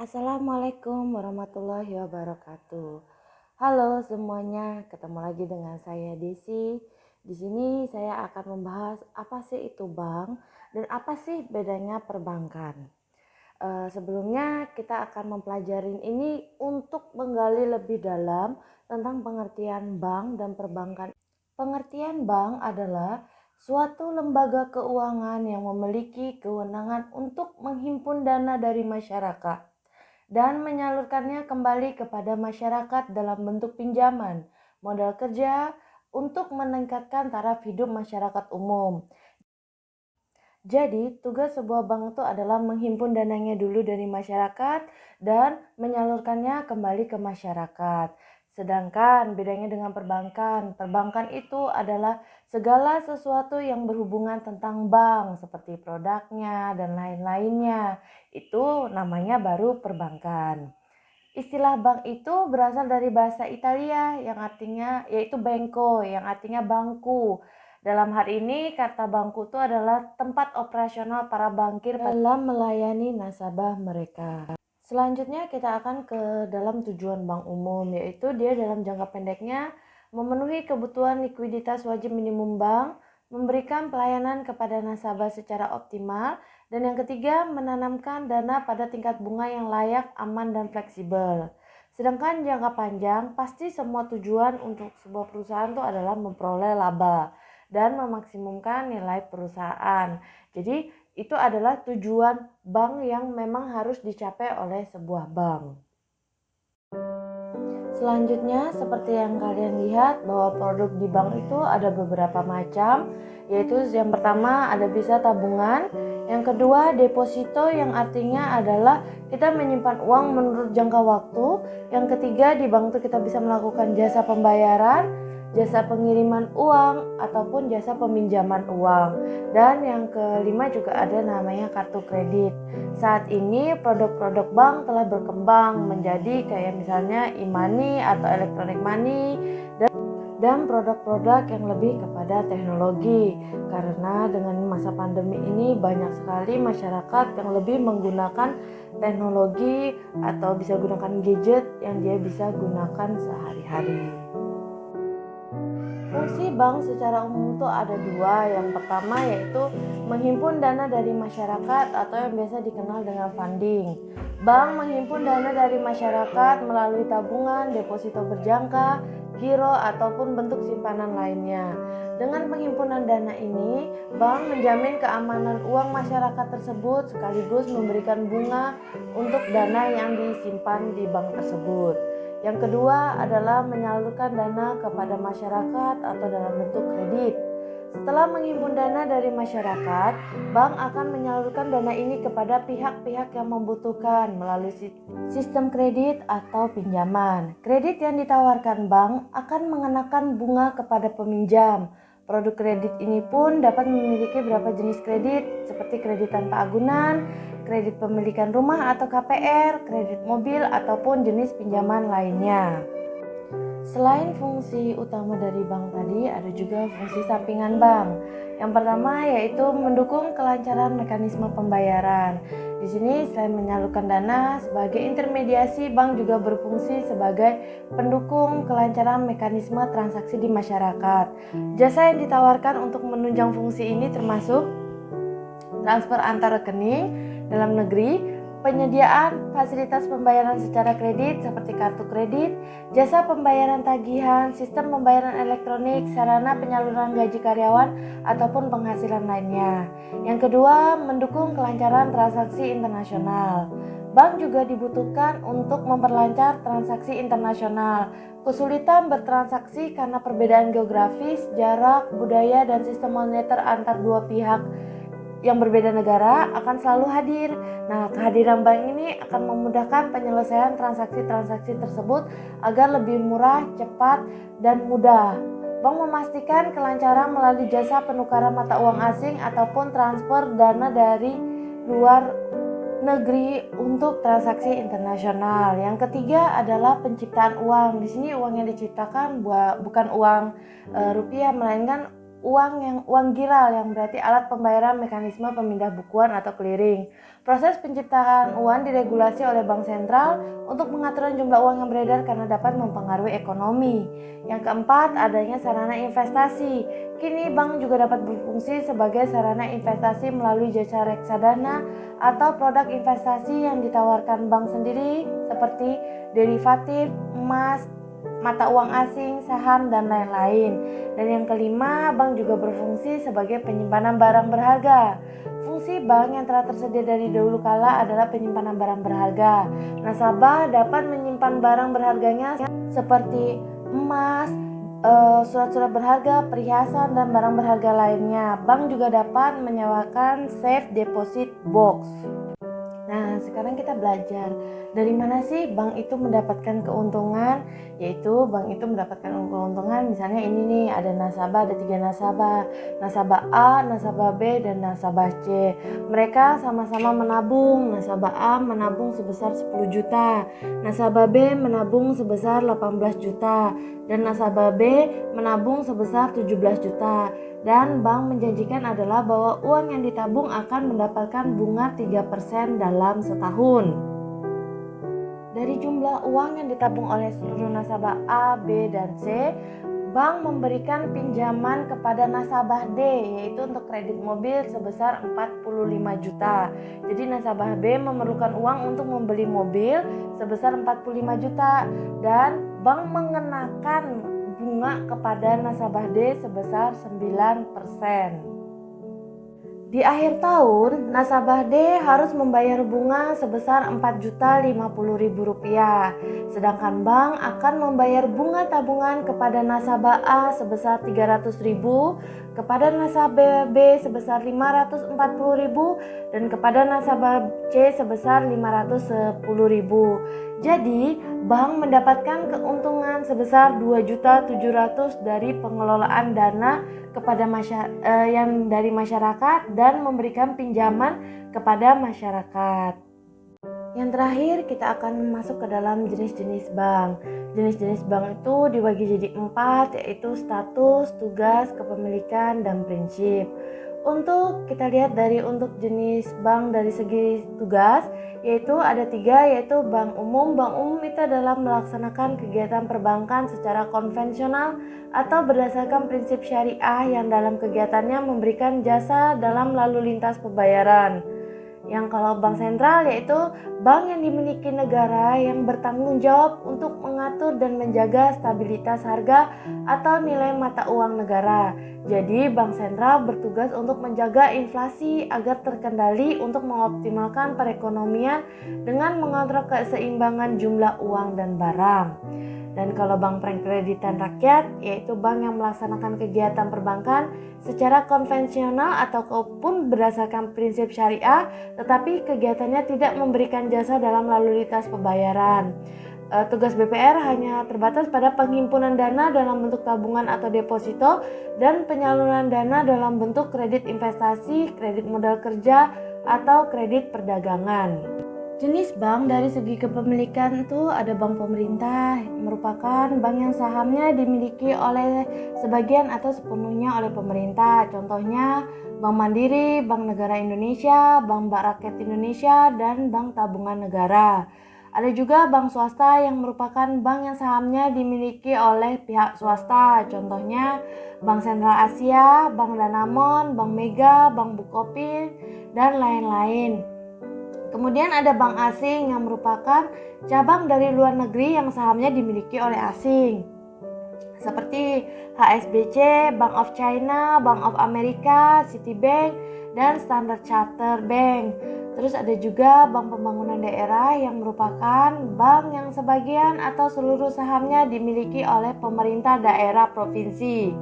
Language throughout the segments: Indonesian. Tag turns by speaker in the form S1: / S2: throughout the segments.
S1: Assalamualaikum warahmatullahi wabarakatuh. Halo semuanya, ketemu lagi dengan saya Desi. Di sini saya akan membahas apa sih itu bank dan apa sih bedanya perbankan. Sebelumnya kita akan mempelajari ini untuk menggali lebih dalam tentang pengertian bank dan perbankan. Pengertian bank adalah suatu lembaga keuangan yang memiliki kewenangan untuk menghimpun dana dari masyarakat dan menyalurkannya kembali kepada masyarakat dalam bentuk pinjaman, modal kerja untuk meningkatkan taraf hidup masyarakat umum. Jadi, tugas sebuah bank itu adalah menghimpun dananya dulu dari masyarakat dan menyalurkannya kembali ke masyarakat. Sedangkan bedanya dengan perbankan itu adalah segala sesuatu yang berhubungan tentang bank seperti produknya dan lain-lainnya. Itu namanya baru perbankan. Istilah bank itu berasal dari bahasa Italia yang artinya yaitu banco, yang artinya bangku. Dalam hal ini kata bangku itu adalah tempat operasional para bankir dalam melayani nasabah mereka. Selanjutnya kita akan ke dalam tujuan bank umum, yaitu dia dalam jangka pendeknya memenuhi kebutuhan likuiditas wajib minimum bank, memberikan pelayanan kepada nasabah secara optimal, dan yang ketiga, menanamkan dana pada tingkat bunga yang layak, aman, dan fleksibel. Sedangkan jangka panjang, pasti semua tujuan untuk sebuah perusahaan itu adalah memperoleh laba dan memaksimumkan nilai perusahaan. Jadi, itu adalah tujuan bank yang memang harus dicapai oleh sebuah bank. Selanjutnya, seperti yang kalian lihat bahwa produk di bank itu ada beberapa macam, yaitu yang pertama ada bisa tabungan, yang kedua deposito yang artinya adalah kita menyimpan uang menurut jangka waktu, yang ketiga di bank itu kita bisa melakukan jasa pembayaran, jasa pengiriman uang ataupun jasa peminjaman uang, dan yang kelima juga ada namanya kartu kredit. Saat ini produk-produk bank telah berkembang menjadi kayak misalnya e-money atau electronic money dan produk-produk yang lebih kepada teknologi, karena dengan masa pandemi ini banyak sekali masyarakat yang lebih menggunakan teknologi atau bisa gunakan gadget yang dia bisa gunakan sehari-hari. Fungsi bank secara umum itu ada dua. Yang pertama yaitu menghimpun dana dari masyarakat atau yang biasa dikenal dengan funding. Bank menghimpun dana dari masyarakat melalui tabungan, deposito berjangka, giro ataupun bentuk simpanan lainnya. Dengan penghimpunan dana ini, bank menjamin keamanan uang masyarakat tersebut sekaligus memberikan bunga untuk dana yang disimpan di bank tersebut. Yang kedua adalah menyalurkan dana kepada masyarakat atau dalam bentuk kredit. Setelah menghimpun dana dari masyarakat, bank akan menyalurkan dana ini kepada pihak-pihak yang membutuhkan melalui sistem kredit atau pinjaman. Kredit yang ditawarkan bank akan mengenakan bunga kepada peminjam. Produk kredit ini pun dapat memiliki beberapa jenis kredit seperti kredit tanpa agunan, kredit pemilikan rumah atau KPR, kredit mobil, ataupun jenis pinjaman lainnya. Selain fungsi utama dari bank tadi, ada juga fungsi sampingan bank. Yang pertama yaitu mendukung kelancaran mekanisme pembayaran. Di sini selain menyalurkan dana sebagai intermediasi, bank juga berfungsi sebagai pendukung kelancaran mekanisme transaksi di masyarakat. Jasa yang ditawarkan untuk menunjang fungsi ini termasuk transfer antar rekening dalam negeri, penyediaan fasilitas pembayaran secara kredit seperti kartu kredit, jasa pembayaran tagihan, sistem pembayaran elektronik, sarana penyaluran gaji karyawan, ataupun penghasilan lainnya. Yang kedua, mendukung kelancaran transaksi internasional. Bank juga dibutuhkan untuk memperlancar transaksi internasional. Kesulitan bertransaksi karena perbedaan geografis, jarak, budaya, dan sistem moneter antar dua pihak yang berbeda negara akan selalu hadir. Nah, kehadiran bank ini akan memudahkan penyelesaian transaksi-transaksi tersebut agar lebih murah, cepat, dan mudah. Bank memastikan kelancaran melalui jasa penukaran mata uang asing ataupun transfer dana dari luar negeri untuk transaksi internasional. Yang ketiga adalah penciptaan uang. Di sini uang yang diciptakan bukan uang rupiah, melainkan uang giral yang berarti alat pembayaran mekanisme pemindah bukuan atau clearing. Proses penciptaan uang diregulasi oleh bank sentral untuk pengaturan jumlah uang yang beredar karena dapat mempengaruhi ekonomi. Yang keempat, adanya sarana investasi. Kini bank juga dapat berfungsi sebagai sarana investasi melalui jasa reksadana atau produk investasi yang ditawarkan bank sendiri seperti derivatif, emas, mata uang asing, saham, dan lain-lain. Dan yang kelima, bank juga berfungsi sebagai penyimpanan barang berharga. Fungsi bank yang telah tersedia dari dahulu kala adalah penyimpanan barang berharga. Nasabah dapat menyimpan barang berharganya seperti emas, surat-surat berharga, perhiasan, dan barang berharga lainnya. Bank juga dapat menyewakan safe deposit box. Nah, sekarang kita belajar dari mana sih bank itu mendapatkan keuntungan, yaitu bank itu mendapatkan keuntungan misalnya ini nih, ada nasabah, ada 3 nasabah, nasabah A, nasabah B, dan nasabah C. Mereka sama-sama menabung. Nasabah A menabung sebesar 10 juta, nasabah B menabung sebesar 18 juta, dan nasabah B menabung sebesar 17 juta. Dan bank menjanjikan adalah bahwa uang yang ditabung akan mendapatkan bunga 3% dalam setahun. Dari jumlah uang yang ditabung oleh seluruh nasabah A, B, dan C, bank memberikan pinjaman kepada nasabah D, yaitu untuk kredit mobil sebesar 45 juta. Jadi nasabah B memerlukan uang untuk membeli mobil sebesar 45 juta dan bank mengenakan bunga kepada nasabah D sebesar 9%. Di akhir tahun, nasabah D harus membayar bunga sebesar Rp4.050.000, sedangkan bank akan membayar bunga tabungan kepada nasabah A sebesar Rp300.000, kepada nasabah B sebesar Rp540.000, dan kepada nasabah C sebesar Rp510.000. Jadi, bank mendapatkan keuntungan sebesar Rp2.700.000 dari pengelolaan dana kepada yang dari masyarakat dan memberikan pinjaman kepada masyarakat. Yang terakhir, kita akan masuk ke dalam jenis-jenis bank. Jenis-jenis bank itu dibagi jadi 4, yaitu status, tugas, kepemilikan, dan prinsip. Untuk kita lihat untuk jenis bank dari segi tugas, yaitu ada 3, yaitu bank umum. Bank umum itu adalah melaksanakan kegiatan perbankan secara konvensional atau berdasarkan prinsip syariah yang dalam kegiatannya memberikan jasa dalam lalu lintas pembayaran. Yang kalau bank sentral yaitu bank yang dimiliki negara yang bertanggung jawab untuk mengatur dan menjaga stabilitas harga atau nilai mata uang negara. Jadi bank sentral bertugas untuk menjaga inflasi agar terkendali untuk mengoptimalkan perekonomian dengan mengontrol keseimbangan jumlah uang dan barang. Dan kalau bank perkreditan rakyat yaitu bank yang melaksanakan kegiatan perbankan secara konvensional ataupun berdasarkan prinsip syariah, tetapi kegiatannya tidak memberikan jasa dalam lalu lintas pembayaran. Tugas BPR hanya terbatas pada penghimpunan dana dalam bentuk tabungan atau deposito dan penyaluran dana dalam bentuk kredit investasi, kredit modal kerja, atau kredit perdagangan. Jenis bank dari segi kepemilikan itu ada bank pemerintah, merupakan bank yang sahamnya dimiliki oleh sebagian atau sepenuhnya oleh pemerintah. Contohnya Bank Mandiri, Bank Negara Indonesia, Bank Rakyat Indonesia, dan Bank Tabungan Negara. Ada juga bank swasta yang merupakan bank yang sahamnya dimiliki oleh pihak swasta. Contohnya Bank Sentral Asia, Bank Danamon, Bank Mega, Bank Bukopin, dan lain-lain. Kemudian ada bank asing yang merupakan cabang dari luar negeri yang sahamnya dimiliki oleh asing. Seperti HSBC, Bank of China, Bank of America, Citibank, dan Standard Chartered Bank. Terus ada juga Bank Pembangunan Daerah yang merupakan bank yang sebagian atau seluruh sahamnya dimiliki oleh pemerintah daerah provinsi.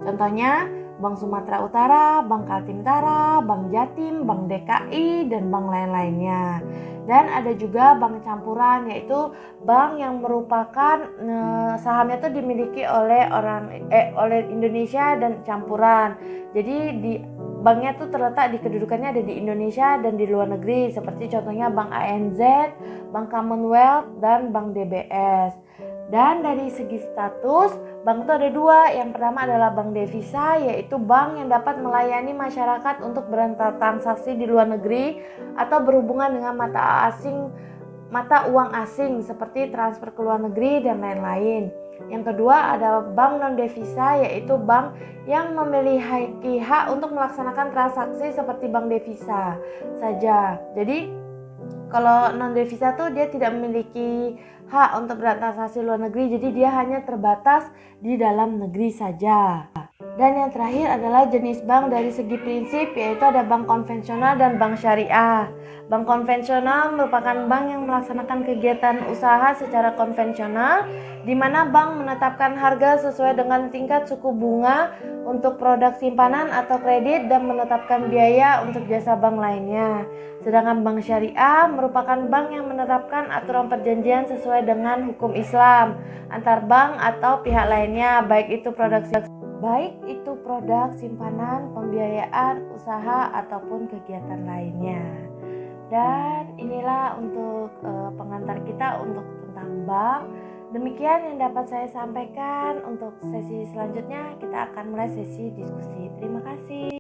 S1: Contohnya Bank Sumatera Utara, Bank Kaltim-Tara, Bank Jatim, Bank DKI, dan bank lain-lainnya. Dan ada juga bank campuran, yaitu bank yang merupakan sahamnya itu dimiliki oleh oleh Indonesia dan campuran. Jadi banknya tuh terletak di kedudukannya ada di Indonesia dan di luar negeri, seperti contohnya Bank ANZ, Bank Commonwealth, dan Bank DBS. Dan dari segi status, bank itu ada dua. Yang pertama adalah bank devisa, yaitu bank yang dapat melayani masyarakat untuk bertransaksi di luar negeri atau berhubungan dengan mata uang asing seperti transfer ke luar negeri dan lain-lain. Yang kedua ada bank non devisa, yaitu bank yang memiliki hak untuk melaksanakan transaksi seperti bank devisa saja. Jadi kalau non devisa tuh dia tidak memiliki hak untuk bertransaksi luar negeri, jadi dia hanya terbatas di dalam negeri saja. Dan yang terakhir adalah jenis bank dari segi prinsip, yaitu ada bank konvensional dan bank syariah. Bank konvensional merupakan bank yang melaksanakan kegiatan usaha secara konvensional, di mana bank menetapkan harga sesuai dengan tingkat suku bunga untuk produk simpanan atau kredit dan menetapkan biaya untuk jasa bank lainnya. Sedangkan bank syariah merupakan bank yang menerapkan aturan perjanjian sesuai dengan hukum Islam antar bank atau pihak lainnya, baik itu produk simpanan, pembiayaan, usaha ataupun kegiatan lainnya. Dan inilah untuk pengantar kita untuk tentang bank. Demikian yang dapat saya sampaikan. Untuk sesi selanjutnya kita akan mulai sesi diskusi. Terima kasih.